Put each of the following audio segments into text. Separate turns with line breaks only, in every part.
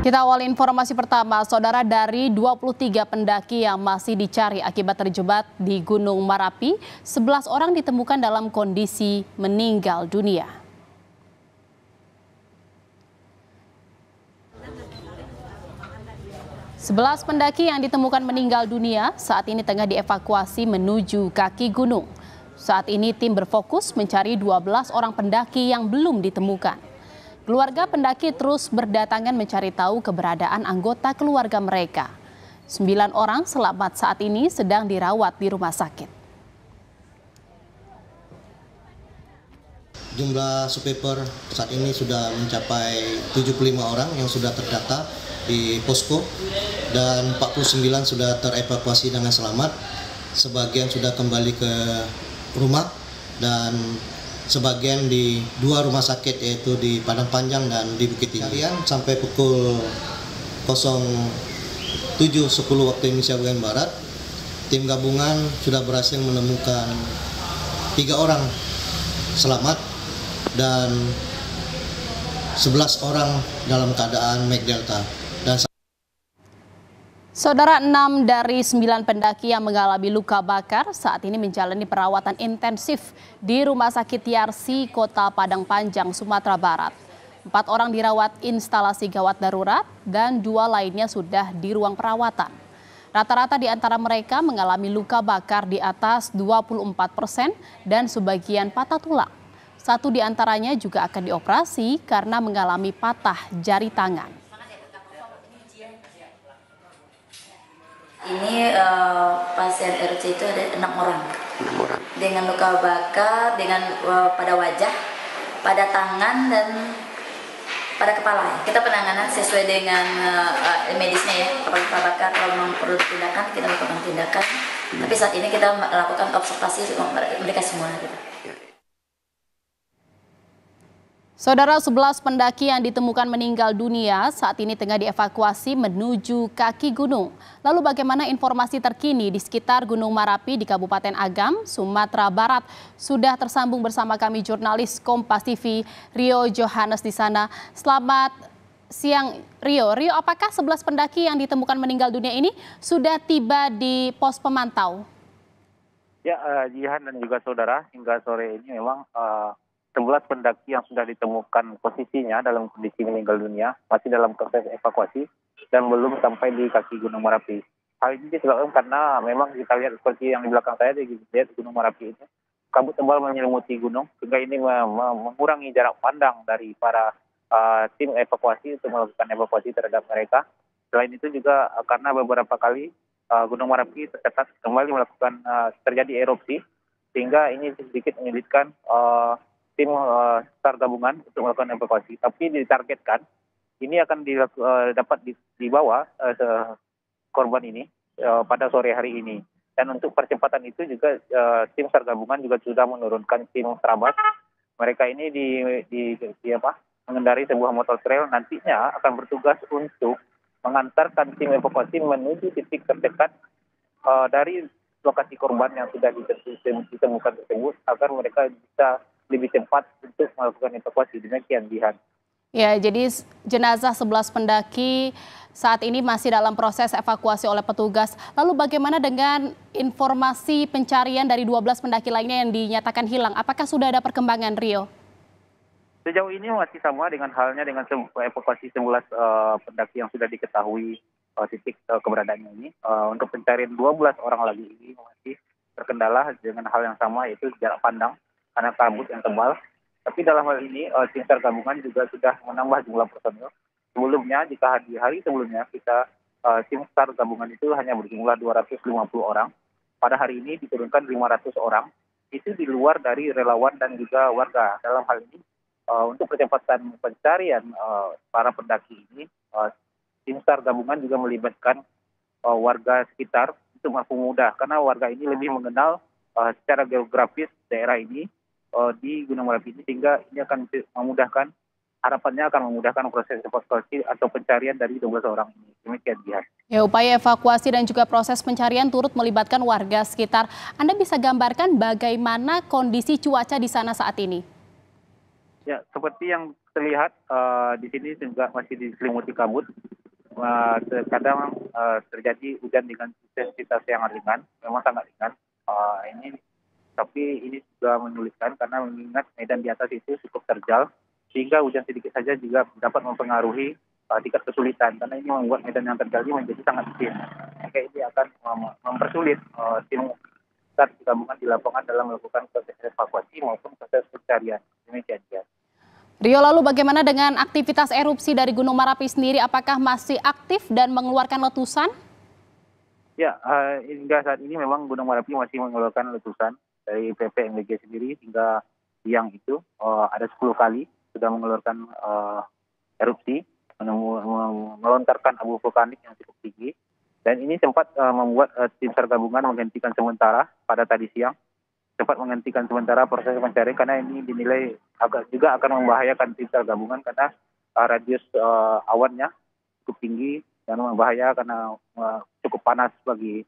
Kita awali informasi pertama, saudara, dari 23 pendaki yang masih dicari akibat terjebak di Gunung Merapi, 11 orang ditemukan dalam kondisi meninggal dunia. Sebelas pendaki yang ditemukan meninggal dunia saat ini tengah dievakuasi menuju kaki gunung. Saat ini tim berfokus mencari 12 orang pendaki yang belum ditemukan. Keluarga pendaki terus berdatangan mencari tahu keberadaan anggota keluarga mereka. 9 orang selamat saat ini sedang dirawat di rumah sakit.
Jumlah survivor saat ini sudah mencapai 75 orang yang sudah terdata di posko dan 49 sudah terevakuasi dengan selamat. Sebagian sudah kembali ke rumah dan sebagian di 2 rumah sakit, yaitu di Padang Panjang dan di Bukit Tinggi. Sampai pukul 07.10 waktu Indonesia bagian Barat, tim gabungan sudah berhasil menemukan 3 orang selamat dan 11 orang dalam keadaan MAC Delta.
Saudara, 6 dari 9 pendaki yang mengalami luka bakar saat ini menjalani perawatan intensif di Rumah Sakit Yarsi, Kota Padang Panjang, Sumatera Barat. 4 orang dirawat instalasi gawat darurat dan 2 lainnya sudah di ruang perawatan. Rata-rata di antara mereka mengalami luka bakar di atas 24% dan sebagian patah tulang. 1 di antaranya juga akan dioperasi karena mengalami patah jari tangan.
Ini pasien RC itu ada 6 orang dengan luka bakar, dengan pada wajah, pada tangan dan pada kepala. Kita penanganan sesuai dengan medisnya ya. Kalau luka bakar, kalau memang perlu tindakan, kita lakukan tindakan. Tapi saat ini kita melakukan observasi mereka semua.
Saudara, 11 pendaki yang ditemukan meninggal dunia saat ini tengah dievakuasi menuju kaki gunung. Lalu bagaimana informasi terkini di sekitar Gunung Merapi di Kabupaten Agam, Sumatera Barat? Sudah tersambung bersama kami jurnalis Kompas TV Rio Johannes di sana. Selamat siang Rio. Rio, apakah 11 pendaki yang ditemukan meninggal dunia ini sudah tiba di pos pemantau?
Ya, Jihan dan juga saudara, hingga sore ini memang 11 pendaki yang sudah ditemukan posisinya dalam kondisi meninggal dunia masih dalam proses evakuasi dan belum sampai di kaki Gunung Merapi. Hal ini disebabkan karena memang kita lihat seperti yang di belakang saya, di Gunung Merapi itu kabut tebal menyelimuti gunung sehingga ini mengurangi jarak pandang dari para tim evakuasi untuk melakukan evakuasi terhadap mereka. Selain itu juga karena beberapa kali Gunung Merapi tercatat kembali melakukan terjadi erupsi sehingga ini sedikit menyulitkan tim SAR gabungan untuk melakukan evakuasi, tapi ditargetkan ini akan dapat dibawa korban ini pada sore hari ini. Dan untuk percepatan itu juga tim SAR gabungan juga sudah menurunkan tim Strabas. Mereka ini mengendarai sebuah motor trail, nantinya akan bertugas untuk mengantarkan tim evakuasi menuju titik terdekat dari lokasi korban yang sudah ditemukan tersebut agar mereka bisa lebih cepat untuk melakukan evakuasi. Demikian, Jihan.
Ya, jadi jenazah 11 pendaki saat ini masih dalam proses evakuasi oleh petugas. Lalu bagaimana dengan informasi pencarian dari 12 pendaki lainnya yang dinyatakan hilang? Apakah sudah ada perkembangan, Rio?
Sejauh ini masih sama dengan halnya dengan evakuasi 11 pendaki yang sudah diketahui titik keberadaannya ini. Untuk pencarian 12 orang lagi ini masih terkendala dengan hal yang sama, yaitu jarak pandang karena kabut yang tebal. Tapi dalam hal ini tim SAR gabungan juga sudah menambah jumlah personil. Sebelumnya, jika di hari sebelumnya kita tim SAR gabungan itu hanya berjumlah 250 orang, pada hari ini diturunkan 500 orang. Itu di luar dari relawan dan juga warga. Dalam hal ini untuk percepatan pencarian para pendaki ini, tim SAR gabungan juga melibatkan warga sekitar untuk mempermudah, karena warga ini lebih mengenal secara geografis daerah ini di Gunung Merapi ini, sehingga ini akan memudahkan, harapannya akan memudahkan proses evakuasi atau pencarian dari 12 orang ini. Demikian, Jihan.
Ya, upaya evakuasi dan juga proses pencarian turut melibatkan warga sekitar. Anda bisa gambarkan bagaimana kondisi cuaca di sana saat ini?
Ya, seperti yang terlihat di sini juga masih diselimuti kabut. terkadang terjadi hujan dengan intensitas yang ringan, memang sangat ringan. Tapi ini juga menyulitkan karena mengingat medan di atas itu cukup terjal, sehingga hujan sedikit saja juga dapat mempengaruhi tingkat kesulitan, karena ini membuat medan yang terjal ini menjadi sangat licin. Maka ini akan mempersulit tim SAR gabungan di lapangan dalam melakukan proses evakuasi maupun proses pencarian. Demikian ya.
Rio, lalu bagaimana dengan aktivitas erupsi dari Gunung Merapi sendiri? Apakah masih aktif dan mengeluarkan letusan?
Ya, hingga saat ini memang Gunung Merapi masih mengeluarkan letusan. Dari PVMBG sendiri hingga siang itu ada 10 kali sudah mengeluarkan erupsi, melontarkan abu vulkanik yang cukup tinggi. Dan ini sempat membuat tim SAR gabungan menghentikan sementara pada tadi siang. Sempat menghentikan sementara proses pencarian karena ini dinilai juga akan membahayakan tim SAR gabungan karena radius awannya cukup tinggi dan membahayakan karena cukup panas bagi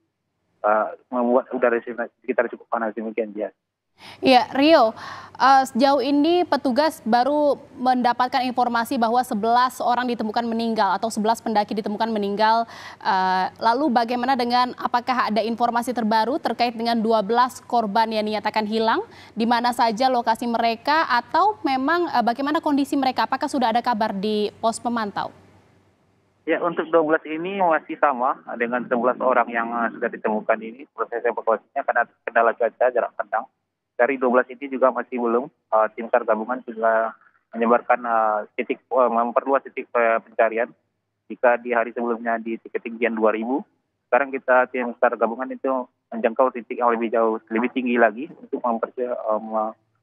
membuat udara sekitar cukup panas. Demikian dia.
Ya, Rio, sejauh ini petugas baru mendapatkan informasi bahwa 11 orang ditemukan meninggal atau 11 pendaki ditemukan meninggal. Lalu bagaimana dengan apakah ada informasi terbaru terkait dengan 12 korban yang dinyatakan hilang? Di mana saja lokasi mereka atau memang bagaimana kondisi mereka? Apakah sudah ada kabar di pos pemantau?
Ya, untuk 12 ini masih sama dengan 11 orang yang sudah ditemukan ini. Proses evakuasinya karena kendala cuaca jarak pandang. Dari 12 ini juga masih belum. Tim SAR gabungan sudah menyebarkan memperluas titik pencarian. Jika di hari sebelumnya di ketinggian 2000, sekarang kita tim SAR gabungan itu menjangkau titik yang lebih jauh, lebih tinggi lagi untuk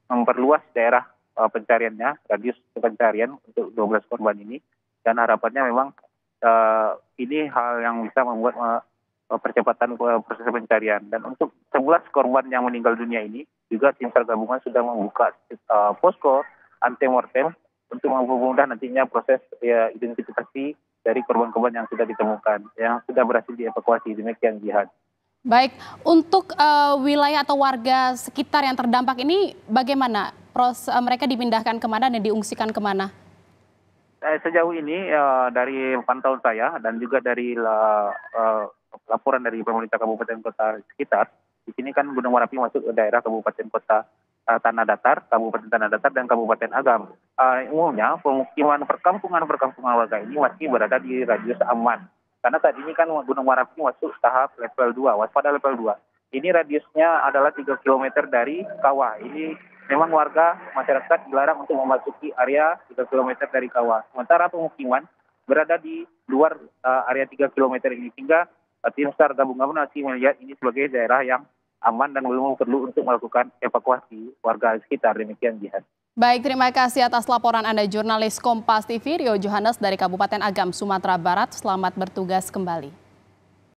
memperluas daerah pencariannya, radius pencarian untuk 12 korban ini. Dan harapannya memang ini hal yang bisa membuat percepatan proses pencarian. Dan untuk 11 korban yang meninggal dunia ini, juga tim SAR gabungan sudah membuka posko antemortem untuk mempermudah nantinya proses identifikasi dari korban-korban yang sudah ditemukan, yang sudah berhasil dievakuasi. Demikian Jihan.
Baik, untuk wilayah atau warga sekitar yang terdampak ini bagaimana? Mereka dipindahkan kemana dan diungsikan kemana?
Sejauh ini dari pantauan saya dan juga dari laporan dari pemerintah kabupaten kota sekitar, di sini kan Gunung Merapi masuk ke daerah kabupaten kota Tanah Datar, Kabupaten Tanah Datar dan Kabupaten Agam. Umumnya pemukiman perkampungan warga ini masih berada di radius aman. Karena saat ini kan Gunung Merapi masuk tahap level 2, waspada level 2. Ini radiusnya adalah 3 km dari kawah. Ini memang warga masyarakat dilarang untuk memasuki area 3 km dari kawah. Sementara pemukiman berada di luar area 3 km ini, sehingga tim SAR gabungan masih melihat ini sebagai daerah yang aman dan belum perlu untuk melakukan evakuasi warga sekitar. Demikian Jihan.
Baik, terima kasih atas laporan Anda jurnalis Kompas TV Rio Johannes dari Kabupaten Agam, Sumatera Barat. Selamat bertugas kembali.